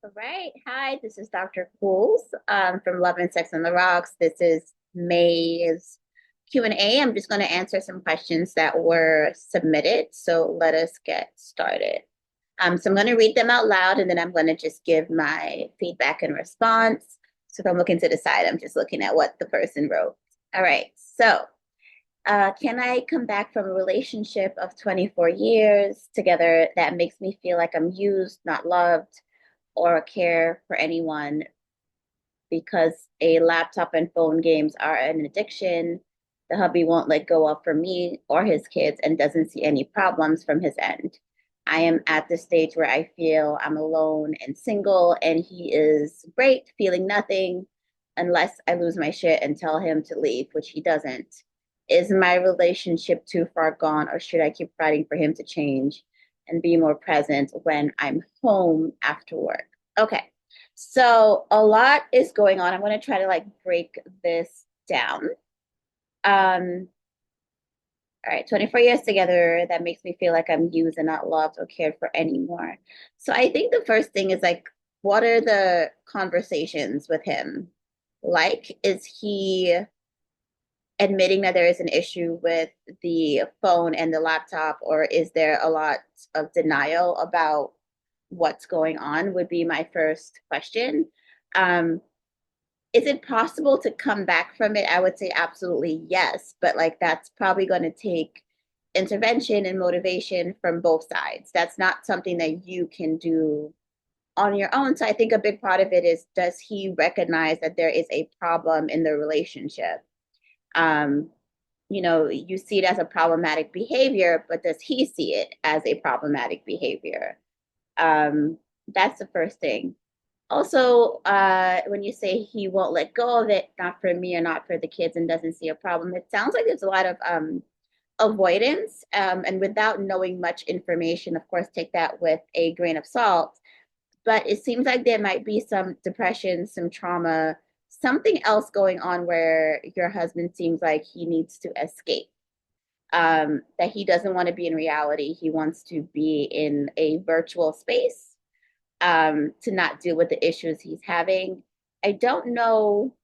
All right. Hi, this is Dr. Cools from Love and Sex on the Rocks. This is May's Q&A. I'm just going to answer some questions that were submitted. So let us get started. So I'm going to read them out loud and then I'm going to just give my feedback and response. So if I'm looking to the side, I'm just looking at what the person wrote. All right. Can I come back from a relationship of 24 years together that makes me feel like I'm used, not loved, or care for anyone because a laptop and phone games are an addiction the hubby won't let go of for me or his kids and doesn't see any problems from his end. I am at the stage where I feel I'm alone and single, and he is great, feeling nothing unless I lose my shit and tell him to leave, which he doesn't. Is my relationship too far gone, or should I keep fighting for him to change and be more present when I'm home after work? Okay. So a lot is going on. I'm going to try to break this down. Um, all right, 24 years together, that makes me feel like I'm used and not loved or cared for anymore. So I think the first thing is what are the conversations with him like? Is he admitting that there is an issue with the phone and the laptop, or is there a lot of denial about what's going on? Would be my first question. Um, is it possible to come back from it? I would say absolutely yes, but that's probably going to take intervention and motivation from both sides. That's not something that you can do on your own. So I think a big part of it is, does he recognize that there is a problem in the relationship? Um, you see it as a problematic behavior, but does he see it as a problematic behavior? Um, that's the first thing. Also, when you say he won't let go of it, not for me or not for the kids, and doesn't see a problem, it sounds like there's a lot of avoidance. And without knowing much information, of course, take that with a grain of salt. But it seems like there might be some depression, some trauma, something else going on where your husband seems like he needs to escape. That he doesn't want to be in reality. He wants to be in a virtual space to not deal with the issues he's having. I don't know.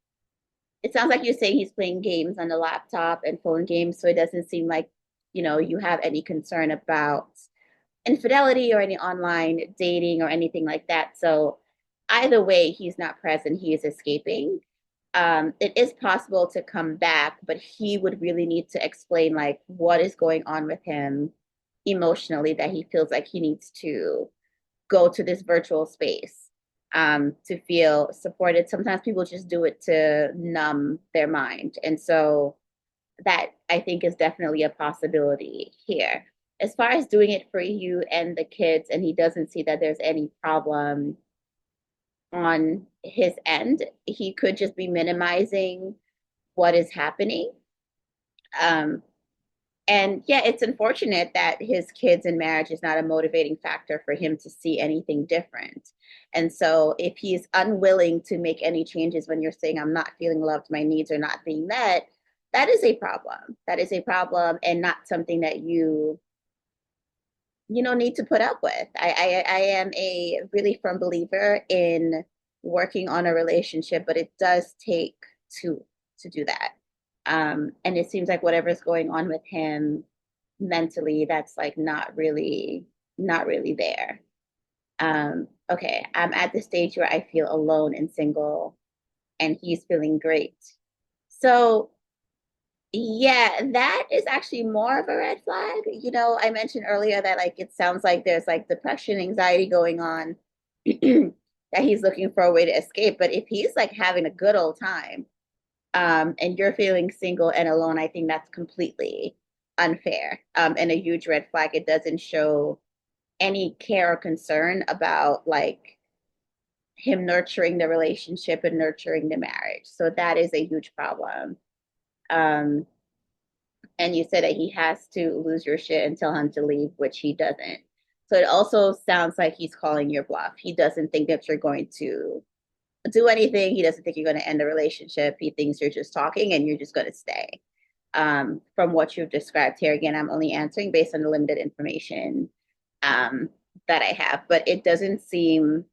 It sounds like you're saying he's playing games on the laptop and phone games, so it doesn't seem like you have any concern about infidelity or any online dating or anything like that. So either way, he's not present. He is escaping. It is possible to come back, but he would really need to explain what is going on with him emotionally that he feels like he needs to go to this virtual space to feel supported. Sometimes people just do it to numb their mind. And so that I think is definitely a possibility here. As far as doing it for you and the kids, and he doesn't see that there's any problem on his end, he could just be minimizing what is happening. Um, And yeah, it's unfortunate that his kids and marriage is not a motivating factor for him to see anything different. And so if he's unwilling to make any changes when you're saying, I'm not feeling loved, my needs are not being met, that is a problem. That is a problem and not something that you need to put up with. I am a really firm believer in working on a relationship, but it does take two to do that. And it seems like whatever's going on with him mentally, that's not really there. Okay, I'm at the stage where I feel alone and single, and he's feeling great. So yeah, that is actually more of a red flag. I mentioned earlier that it sounds like there's depression, anxiety going on, that he's looking for a way to escape. But if he's having a good old time, and you're feeling single and alone, I think that's completely unfair, and a huge red flag. It doesn't show any care or concern about him nurturing the relationship and nurturing the marriage. So that is a huge problem. Um, and you said that he has to lose your shit and tell him to leave, which he doesn't. So it also sounds like he's calling your bluff. He doesn't think that you're going to do anything. He doesn't think you're going to end the relationship. He thinks you're just talking and you're just going to stay. From what you've described here, again, I'm only answering based on the limited information um, that I have, but it doesn't seem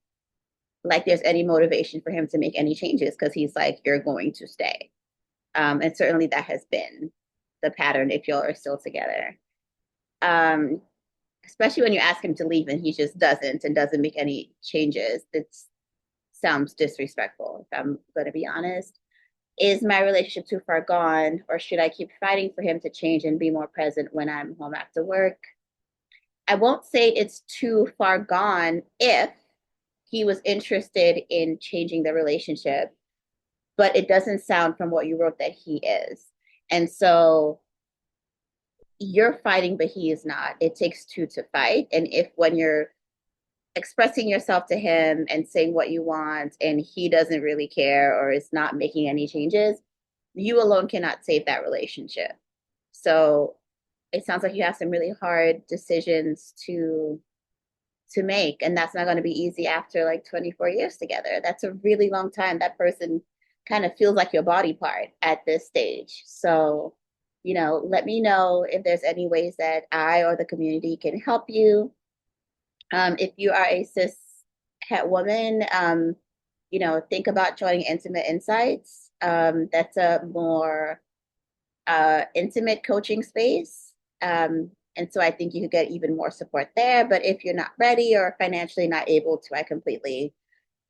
like there's any motivation for him to make any changes because he's like, you're going to stay. And certainly that has been the pattern if y'all are still together. Um, Especially when you ask him to leave and he just doesn't and doesn't make any changes. It sounds disrespectful, if I'm going to be honest. Is my relationship too far gone, or should I keep fighting for him to change and be more present when I'm home after work? I won't say it's too far gone if he was interested in changing the relationship, but it doesn't sound from what you wrote that he is. And so you're fighting, but he is not. It takes two to fight. And if when you're expressing yourself to him and saying what you want and he doesn't really care or is not making any changes, you alone cannot save that relationship. So it sounds like you have some really hard decisions to make, and that's not going to be easy after like 24 years together. That's a really long time. That person kind of feels like your body part at this stage. So, let me know if there's any ways that I or the community can help you. If you are a cis het woman, think about joining Intimate Insights. That's a more intimate coaching space. And so I think you could get even more support there. But if you're not ready or financially not able to, I completely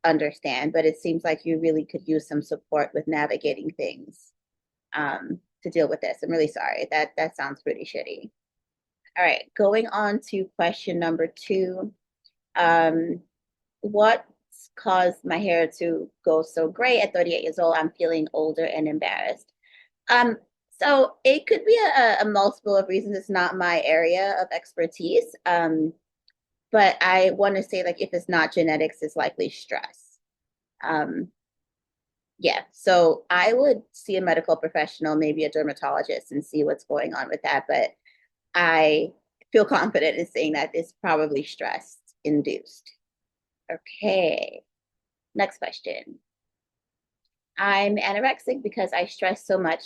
understand. But it seems like you really could use some support with navigating things to deal with this. I'm really sorry. That sounds pretty shitty. All right, going on to question number 2. What caused my hair to go so gray at 38 years old? I'm feeling older and embarrassed. Um, so it could be a multiple of reasons. It's not my area of expertise. But I want to say, like, if it's not genetics, it's likely stress. Um, yeah, so I would see a medical professional, maybe a dermatologist, and see what's going on with that. But I feel confident in saying that it's probably stress induced. Okay, next question. I'm anorexic because I stress so much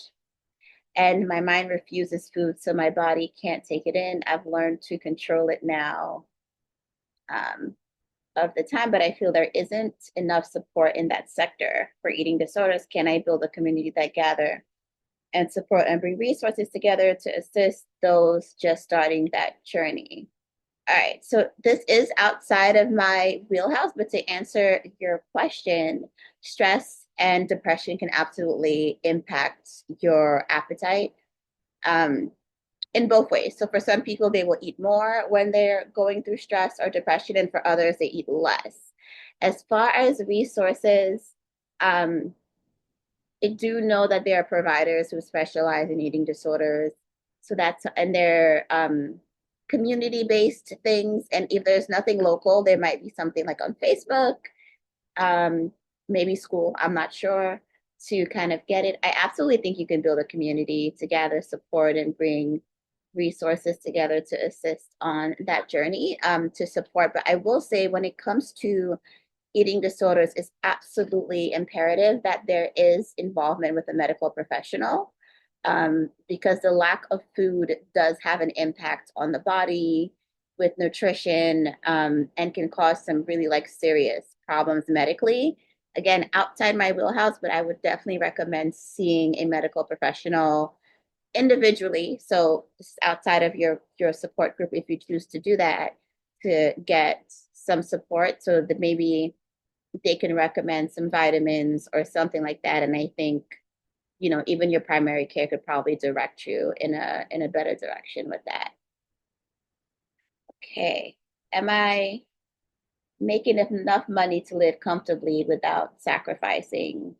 and my mind refuses food, so my body can't take it in. I've learned to control it now um, of the time, but I feel there isn't enough support in that sector for eating disorders. Can I build a community that gather and support and bring resources together to assist those just starting that journey? All right, so this is outside of my wheelhouse, but to answer your question, stress and depression can absolutely impact your appetite in both ways. So for some people, they will eat more when they're going through stress or depression, and for others, they eat less. As far as resources, I do know that there are providers who specialize in eating disorders. So and they're community-based things. And if there's nothing local, there might be something like on Facebook, um, maybe school, I'm not sure, to kind of get it. I absolutely think you can build a community to gather support and bring resources together to assist on that journey to support. But I will say, when it comes to eating disorders, it's absolutely imperative that there is involvement with a medical professional because the lack of food does have an impact on the body with nutrition and can cause some really like serious problems medically. Again, outside my wheelhouse, but I would definitely recommend seeing a medical professional individually. So outside of your support group, if you choose to do that, to get some support so that maybe they can recommend some vitamins or something like that. And I think, even your primary care could probably direct you in a better direction with that. Okay. Am I making enough money to live comfortably without sacrificing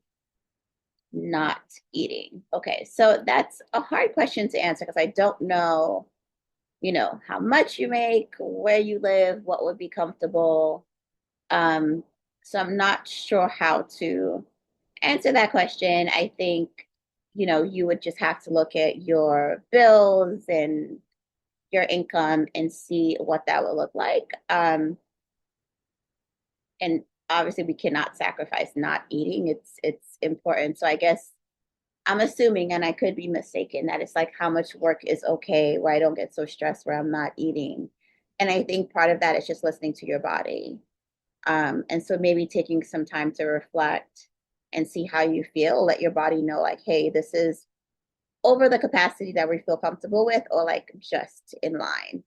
not eating? Okay, so that's a hard question to answer because I don't know, how much you make, where you live, what would be comfortable. So I'm not sure how to answer that question. I think, you would just have to look at your bills and your income and see what that would look like. And obviously we cannot sacrifice not eating. It's important. So I guess I'm assuming, and I could be mistaken, that it's like how much work is okay where I don't get so stressed where I'm not eating. And I think part of that is just listening to your body. And so maybe taking some time to reflect and see how you feel, let your body know, like, hey, this is over the capacity that we feel comfortable with, or like just in line.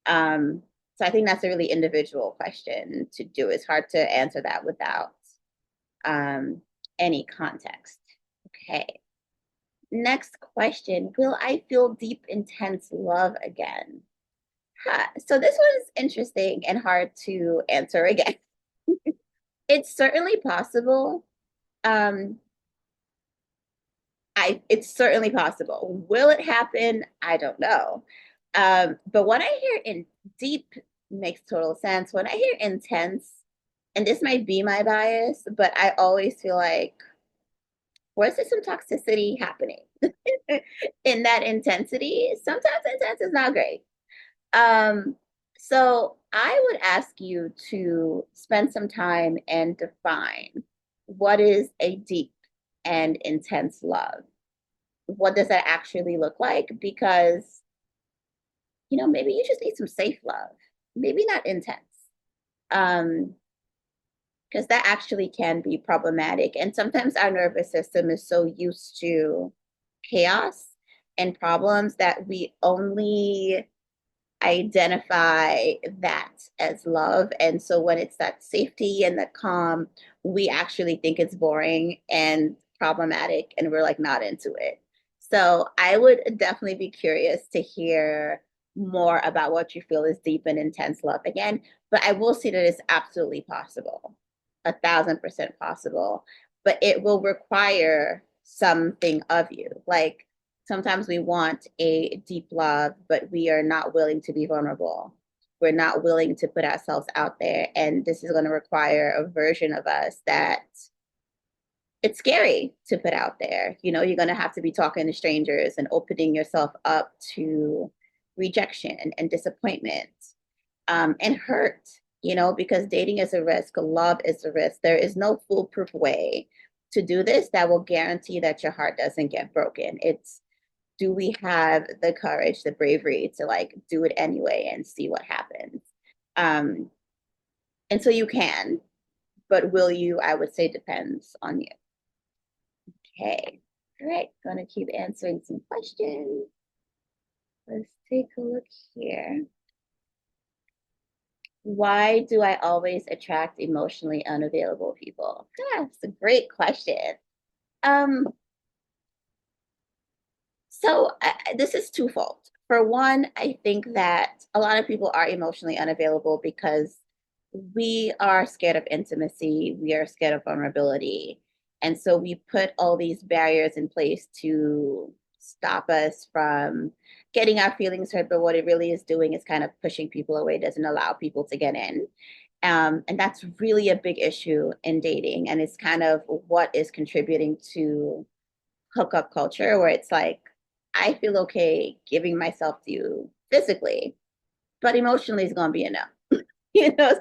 Um, so I think that's a really individual question to do. It's hard to answer that without um, any context. Okay. Next question. Will I feel deep, intense love again? Huh. So this one's interesting and hard to answer again. It's certainly possible. Um, it's certainly possible. Will it happen? I don't know. But when I hear in deep makes total sense. When I hear intense, and this might be my bias, but I always feel like, where's there some toxicity happening in that intensity? Sometimes intense is not great. Um, so I would ask you to spend some time and define what is a deep and intense love. What does that actually look like? Because, maybe you just need some safe love, maybe not intense. Um, because that actually can be problematic. And sometimes our nervous system is so used to chaos and problems that we only identify that as love. And so when it's that safety and the calm, we actually think it's boring and problematic and we're like not into it. So I would definitely be curious to hear more about what you feel is deep and intense love again. But I will say that it's absolutely possible, 1,000% possible. But it will require something of you. Like sometimes we want a deep love, but we are not willing to be vulnerable. We're not willing to put ourselves out there. And this is going to require a version of us that it's scary to put out there. You're going to have to be talking to strangers and opening yourself up to rejection and disappointment and hurt, because dating is a risk, love is a risk. There is no foolproof way to do this that will guarantee that your heart doesn't get broken. It's, do we have the courage, the bravery to like do it anyway and see what happens? Um, and so you can, but will you? I would say depends on you. Okay, all right, gonna keep answering some questions. Let's take a look here. Why do I always attract emotionally unavailable people? That's a great question. Um, this is twofold. For one, I think that a lot of people are emotionally unavailable because we are scared of intimacy, we are scared of vulnerability. And so we put all these barriers in place to stop us from getting our feelings hurt. But what it really is doing is kind of pushing people away, doesn't allow people to get in. And that's really a big issue in dating. And it's kind of what is contributing to hookup culture, where it's like, I feel okay giving myself to you physically, but emotionally is going to be a no.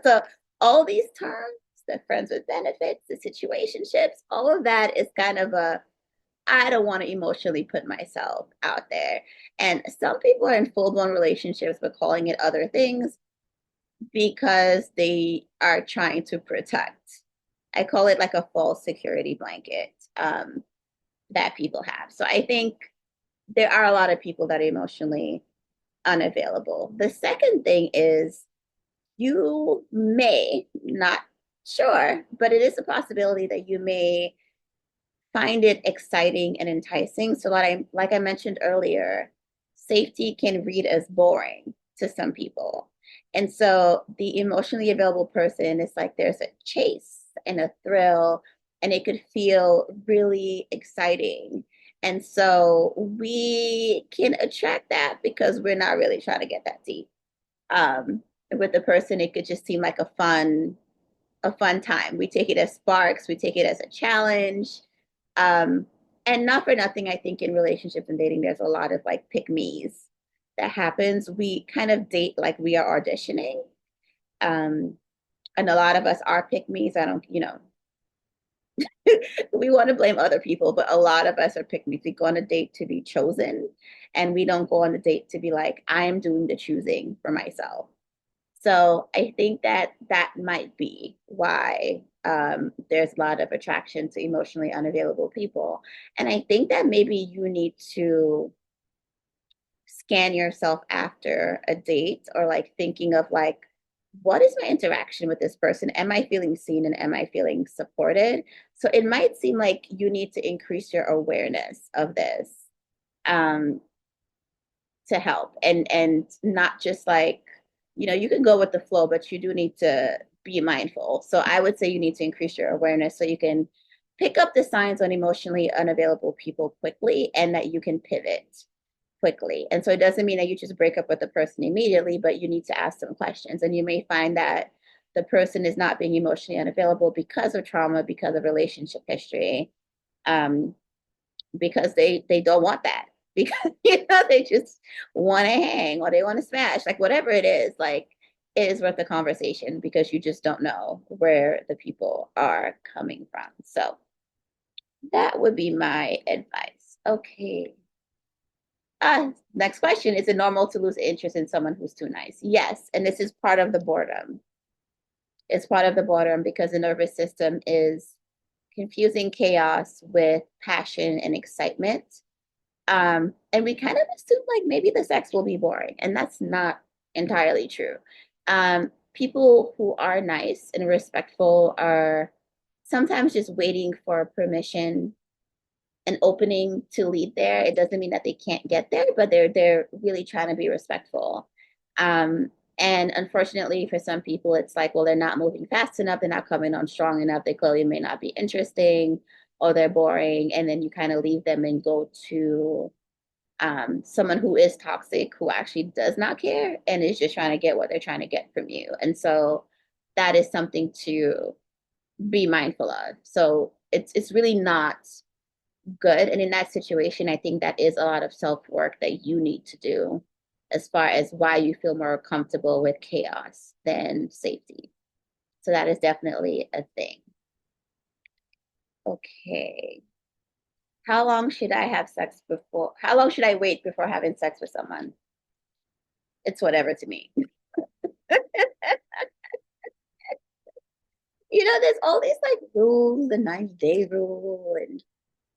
So all these terms, the friends with benefits, the situationships, all of that is kind of I don't want to emotionally put myself out there. And some people are in full blown relationships, but calling it other things because they are trying to protect. I call it like a false security blanket that people have. So I think there are a lot of people that are emotionally unavailable. The second thing is you may, not sure, but it is a possibility that you may find it exciting and enticing. So like I mentioned earlier, safety can read as boring to some people. And so the emotionally available person is like there's a chase and a thrill, and it could feel really exciting. And so we can attract that because we're not really trying to get that deep. With the person, it could just seem like a fun time. We take it as sparks, we take it as a challenge. Um, and not for nothing, I think in relationships and dating, there's a lot of like pick me's that happens. We kind of date like we are auditioning. Um, and a lot of us are pick me's. I don't, we want to blame other people, but a lot of us are pick me's. We go on a date to be chosen, and we don't go on a date to be like, I am doing the choosing for myself. So I think that that might be why there's a lot of attraction to emotionally unavailable people. And I think that maybe you need to scan yourself after a date, or like thinking of like, what is my interaction with this person? Am I feeling seen and am I feeling supported? So it might seem like you need to increase your awareness of this um, to help, and not just like, you can go with the flow, but you do need to be mindful. So I would say you need to increase your awareness so you can pick up the signs on emotionally unavailable people quickly, and that you can pivot quickly. And so it doesn't mean that you just break up with the person immediately, but you need to ask some questions. And you may find that the person is not being emotionally unavailable because of trauma, because of relationship history, um, because they don't want that. Because they just want to hang, or they want to smash, like whatever it is, like it is worth the conversation, because you just don't know where the people are coming from. So that would be my advice. Okay. Next question. Is it normal to lose interest in someone who's too nice? Yes. And this is part of the boredom. It's part of the boredom because the nervous system is confusing chaos with passion and excitement. And we kind of assume like maybe the sex will be boring, and that's not entirely true. People who are nice and respectful are sometimes just waiting for permission, an opening to lead there. It doesn't mean that they can't get there, but they're really trying to be respectful. Um, and unfortunately, for some people, it's like, well, they're not moving fast enough, they're not coming on strong enough, they clearly may not be interesting, or they're boring, and then you kind of leave them and go to someone who is toxic, who actually does not care and is just trying to get what they're trying to get from you. And so that is something to be mindful of. So it's really not good. And in that situation, I think that is a lot of self work that you need to do, as far as why you feel more comfortable with chaos than safety. So that is definitely a thing. Okay. How long should I wait before having sex with someone? It's whatever to me. There's all these like rules, the 90-day rule and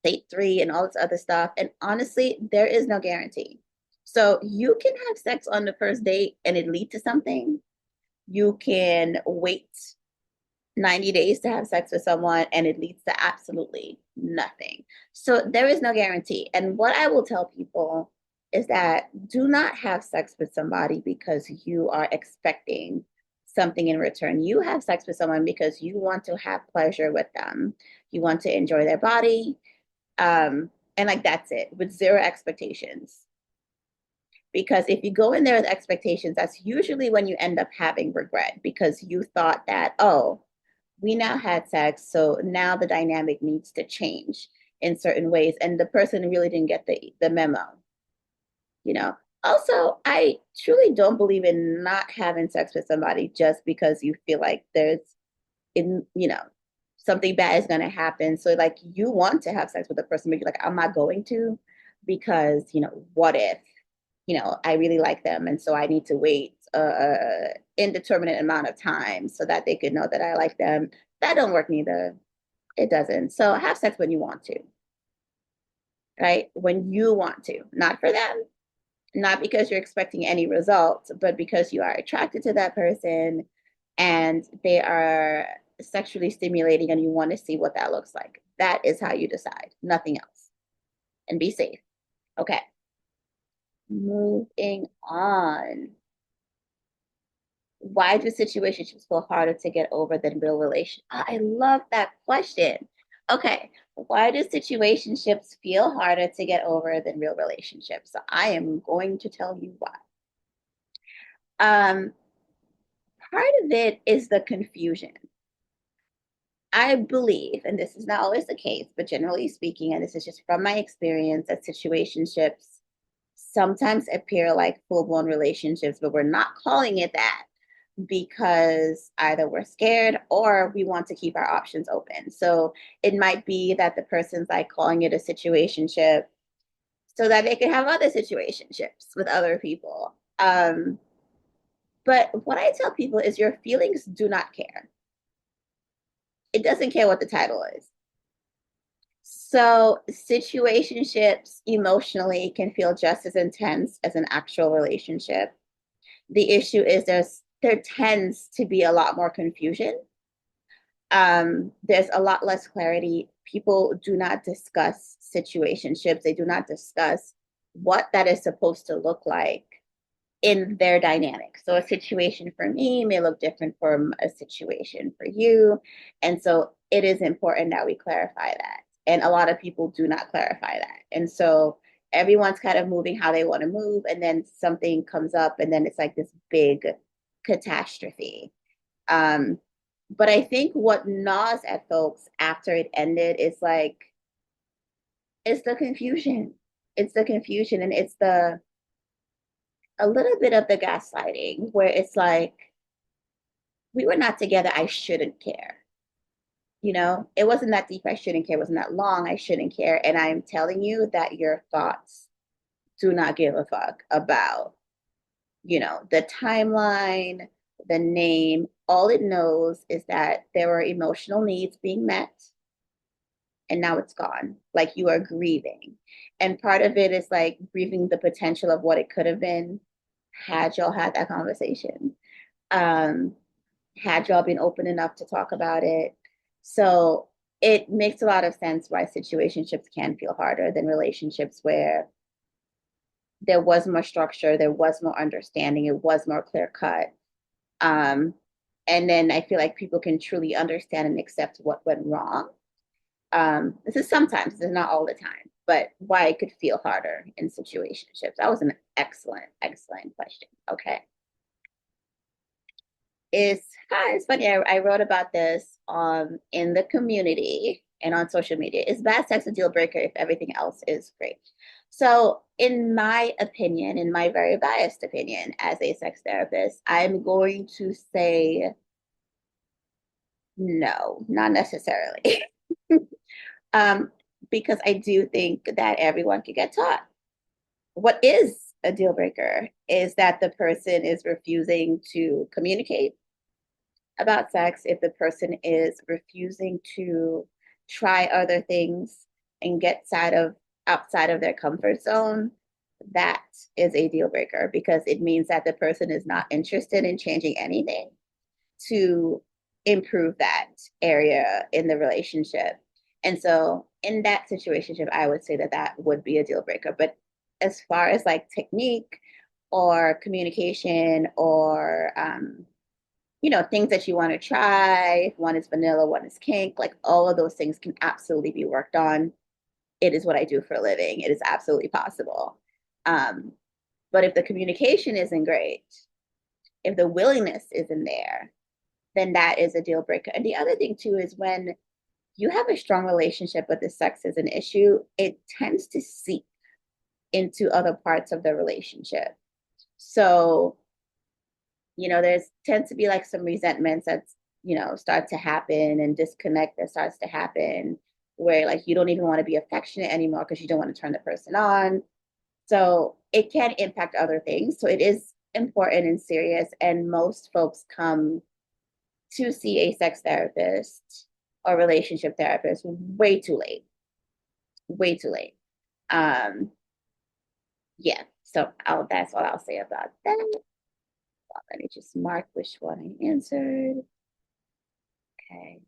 date three and all this other stuff. And honestly, there is no guarantee. So you can have sex on the first date and it lead to something. You can wait 90 days to have sex with someone and it leads to absolutely nothing. So there is no guarantee. And what I will tell people is that do not have sex with somebody because you are expecting something in return. You have sex with someone because you want to have pleasure with them. You want to enjoy their body. And like that's it, with zero expectations. Because if you go in there with expectations, that's usually when you end up having regret, because you thought that, oh, we now had sex, so now the dynamic needs to change in certain ways. And the person really didn't get the memo, you know. Also, I truly don't believe in not having sex with somebody just because you feel like there's in, something bad is gonna happen. So like you want to have sex with a person, but you're like, I'm not going to, because what if, I really like them, and so I need to wait indeterminate amount of time so that they could know that I like them. That don't work neither. It doesn't. So have sex when you want to, right? When you want to, not for them, not because you're expecting any results, but because you are attracted to that person and they are sexually stimulating and you want to see what that looks like. That is how you decide, nothing else. And be safe. Okay. Moving on. Why do situationships feel harder to get over than real relations? Oh, I love that question. Okay, why do situationships feel harder to get over than real relationships? So I am going to tell you why. Um, Part of it is the confusion. I believe, and this is not always the case, but generally speaking, and this is just from my experience, that situationships sometimes appear like full-blown relationships, but we're not calling it that because either we're scared or we want to keep our options open. So it might be that the person's like calling it a situationship so that they can have other situationships with other people. But what I tell people is your feelings do not care. It doesn't care what the title is. So situationships emotionally can feel just as intense as an actual relationship. The issue is there tends to be a lot more confusion. There's a lot less clarity. People do not discuss situationships. They do not discuss what that is supposed to look like in their dynamic. So a situation for me may look different from a situation for you. And so it is important that we clarify that. And a lot of people do not clarify that. And so everyone's kind of moving how they want to move. And then something comes up, and then it's like this big catastrophe. Um, but I think what gnaws at folks after it ended is like, it's the confusion. It's the confusion, and it's the a little bit of the gaslighting where it's like, we were not together, I shouldn't care. You know, it wasn't that deep, I shouldn't care. It wasn't that long, I shouldn't care. And I'm telling you that your thoughts do not give a fuck about, the timeline, the name. All it knows is that there were emotional needs being met, and now it's gone. Like, you are grieving. And part of it is like grieving the potential of what it could have been had y'all had that conversation. Um, had y'all been open enough to talk about it. So it makes a lot of sense why situationships can feel harder than relationships where there was more structure, there was more understanding, it was more clear cut. Um, and then I feel like people can truly understand and accept what went wrong. This is sometimes, this is not all the time, but why it could feel harder in situationships. That was an excellent, excellent question. Okay. It's funny. I wrote about this in the community and on social media. Is bad sex a deal breaker if everything else is great? So, in my opinion, in my very biased opinion, as a sex therapist, I'm going to say no, not necessarily. um, because I do think that everyone can get taught. What is a deal breaker is that the person is refusing to communicate about sex, if the person is refusing to try other things and get outside of their comfort zone, that is a deal breaker, because it means that the person is not interested in changing anything to improve that area in the relationship. And so in that situation, I would say that that would be a deal breaker. But as far as like technique or communication or things that you want to try. One is vanilla, one is kink. Like, all of those things can absolutely be worked on. It is what I do for a living. It is absolutely possible. Um, but if the communication isn't great, if the willingness isn't there, then that is a deal breaker. And the other thing too is when you have a strong relationship but the sex is an issue, it tends to seep into other parts of the relationship. So there's tends to be like some resentments that's, start to happen, and disconnect that starts to happen, where like you don't even want to be affectionate anymore because you don't want to turn the person on. So it can impact other things. So it is important and serious. And most folks come to see a sex therapist or relationship therapist way too late, way too late. Um, yeah. So that's what I'll say about that. Let me just mark which one I answered. Okay.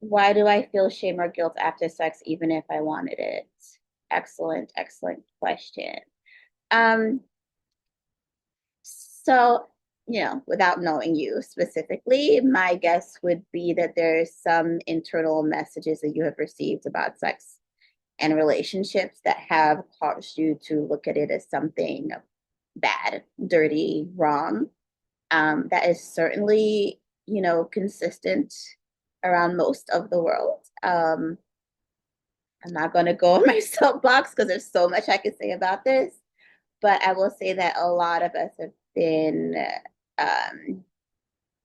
Why do I feel shame or guilt after sex, even if I wanted it? Excellent, excellent question. Um, so, without knowing you specifically, my guess would be that there's some internal messages that you have received about sex and relationships that have caused you to look at it as something bad, dirty, wrong. That is certainly, consistent around most of the world. I'm not going to go on my soapbox because there's so much I could say about this, but I will say that a lot of us have been um,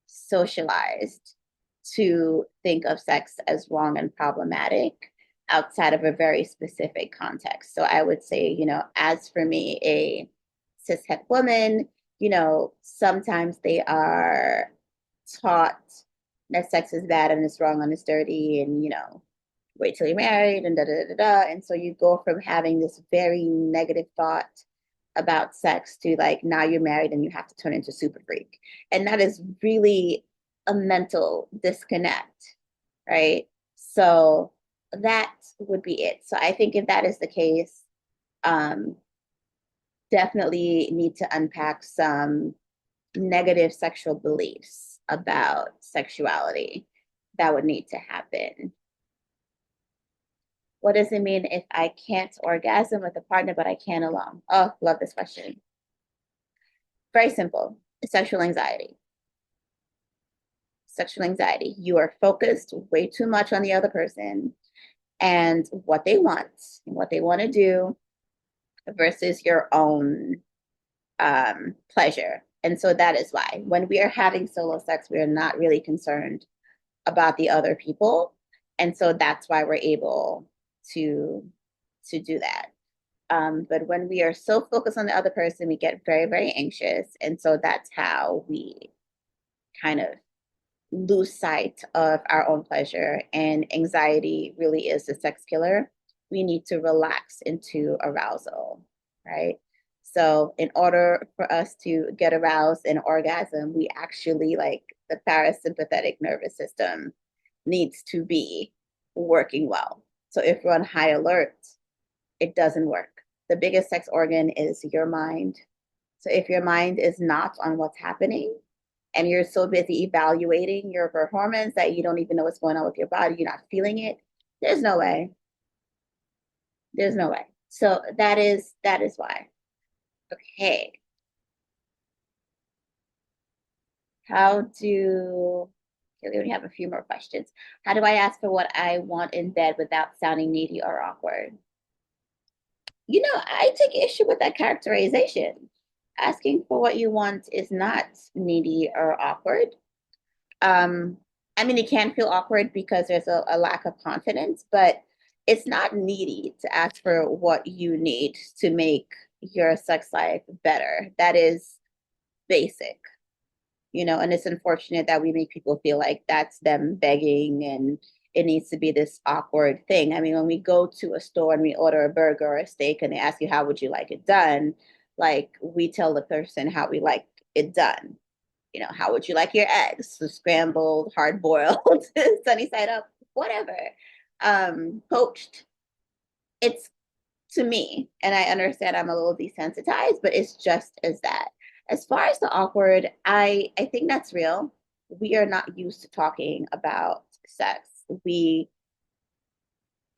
socialized to think of sex as wrong and problematic outside of a very specific context. So I would say, as for me, a cishet woman, sometimes they are taught that sex is bad and it's wrong and it's dirty and, wait till you're married and da da da da. And so you go from having this very negative thought about sex to like now you're married and you have to turn into super freak. And that is really a mental disconnect, right? So that would be it. So I think if that is the case, um, definitely need to unpack some negative sexual beliefs about sexuality that would need to happen. What does it mean if I can't orgasm with a partner, but I can alone? Oh, love this question. Very simple. Sexual anxiety. Sexual anxiety. You are focused way too much on the other person and what they want to do versus your own pleasure. And so that is why when we are having solo sex, we are not really concerned about the other people. And so that's why we're able to do that. But when we are so focused on the other person, we get very, very anxious. And so that's how we kind of lose sight of our own pleasure. And anxiety really is the sex killer. We need to relax into arousal, right? So, in order for us to get aroused and orgasm, we actually like the parasympathetic nervous system needs to be working well. So, if we're on high alert, it doesn't work. The biggest sex organ is your mind. So, if your mind is not on what's happening, and you're so busy evaluating your performance that you don't even know what's going on with your body, you're not feeling it, there's no way. There's no way. So that is why. Okay. How do okay, we only have a few more questions. How do I ask for what I want in bed without sounding needy or awkward? I take issue with that characterization. Asking for what you want is not needy or awkward. Um, I mean, it can feel awkward because there's a lack of confidence, but it's not needy to ask for what you need to make your sex life better. That is basic, and it's unfortunate that we make people feel like that's them begging and it needs to be this awkward thing. I mean, when we go to a store and we order a burger or a steak and they ask you, how would you like it done? Like, we tell the person how we like it done. How would you like your eggs? So scrambled, hard boiled, sunny side up, whatever. Poached. It's to me, and I understand I'm a little desensitized, but it's just as that. As far as the awkward, I think that's real. We are not used to talking about sex. And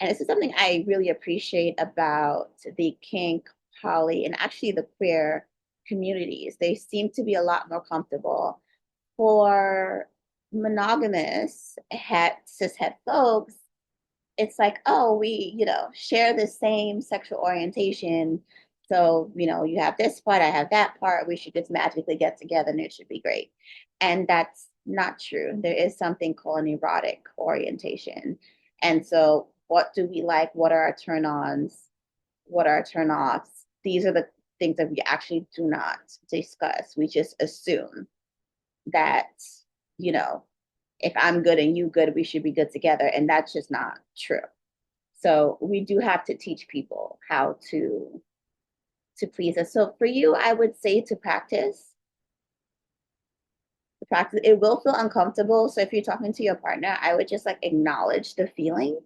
this is something I really appreciate about the kink, poly, and actually the queer communities. They seem to be a lot more comfortable. For monogamous cis het folks, it's like, oh, we, share the same sexual orientation. So, you have this part, I have that part. We should just magically get together and it should be great. And that's not true. There is something called an erotic orientation. And so, what do we like? What are our turn ons? What are our turn offs? These are the things that we actually do not discuss. We just assume that, you know, if I'm good and you good, we should be good together. And that's just not true. So we do have to teach people how to please us. So for you, I would say to practice. To practice, it will feel uncomfortable. So if you're talking to your partner, I would just like acknowledge the feeling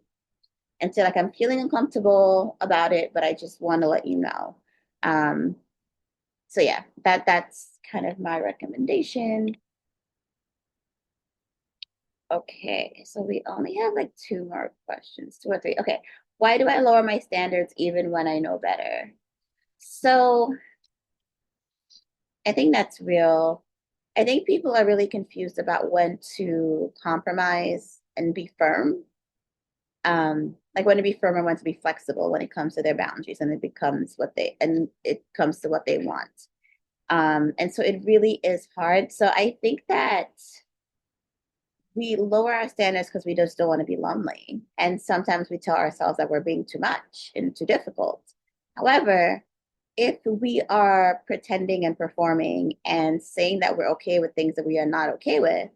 and say, like, I'm feeling uncomfortable about it, but I just want to let you know. Um, so yeah, that's kind of my recommendation. Okay, so we only have like two more questions, two or three. Okay, why do I lower my standards even when I know better? So I think that's real. I think people are really confused about when to compromise and be firm. Like when to be firm and when to be flexible when it comes to their boundaries and it comes to what they want. And so it really is hard. So I think that we lower our standards because we just don't want to be lonely. And sometimes we tell ourselves that we're being too much and too difficult. However, if we are pretending and performing and saying that we're okay with things that we are not okay with,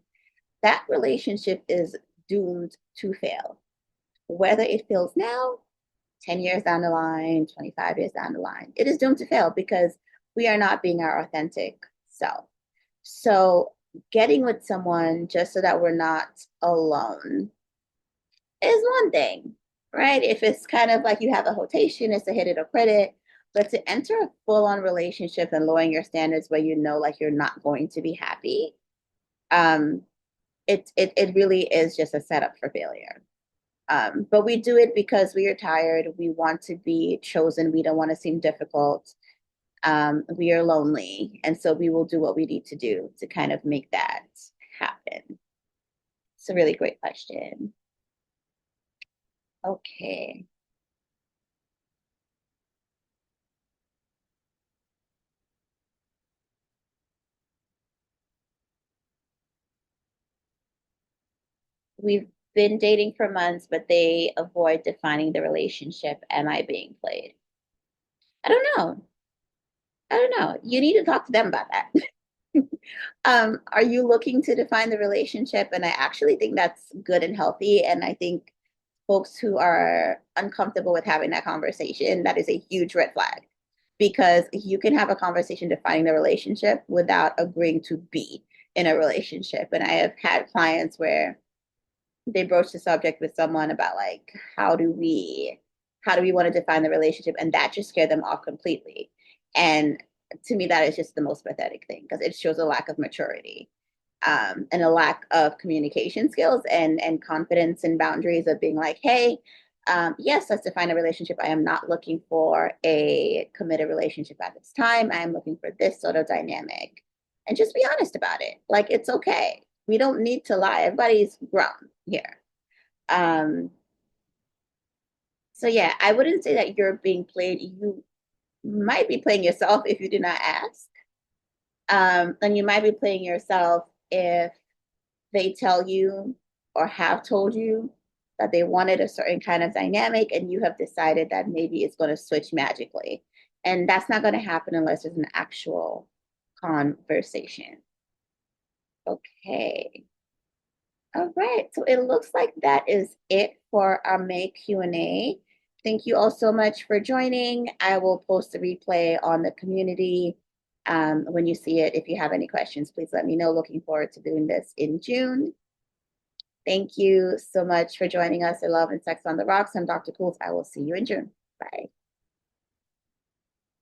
that relationship is doomed to fail. Whether it fails now, 10 years down the line, 25 years down the line, it is doomed to fail because we are not being our authentic self. So, getting with someone just so that we're not alone is one thing, right? If it's kind of like you have a rotation, it's a hit it or quit it. But to enter a full on relationship and lowering your standards where you know like you're not going to be happy, um, it really is just a setup for failure. But we do it because we are tired. We want to be chosen. We don't want to seem difficult. We are lonely. And so we will do what we need to do to kind of make that happen. It's a really great question. Okay. We've been dating for months, but they avoid defining the relationship. Am I being played? I don't know. I don't know. You need to talk to them about that. Are you looking to define the relationship? And I actually think that's good and healthy. And I think folks who are uncomfortable with having that conversation, that is a huge red flag because you can have a conversation defining the relationship without agreeing to be in a relationship. And I have had clients where they broach the subject with someone about like how do we want to define the relationship, and that just scared them off completely. And to me that is just the most pathetic thing because it shows a lack of maturity, and a lack of communication skills and confidence and boundaries of being like, hey, yes, let's define a relationship. I am not looking for a committed relationship at this time. I am looking for this sort of dynamic, and just be honest about it. Like, it's okay. We don't need to lie. Everybody's grown here. Um, so yeah, I wouldn't say that you're being played. You might be playing yourself if you do not ask. And you might be playing yourself if they tell you or have told you that they wanted a certain kind of dynamic and you have decided that maybe it's going to switch magically. And that's not going to happen unless there's an actual conversation. Okay. All right. So it looks like that is it for our May Q&A. Thank you all so much for joining. I will post a replay on the community when you see it. If you have any questions, please let me know. Looking forward to doing this in June. Thank you so much for joining us at Love and Sex on the Rocks. I'm Dr. Cools. I will see you in June. Bye.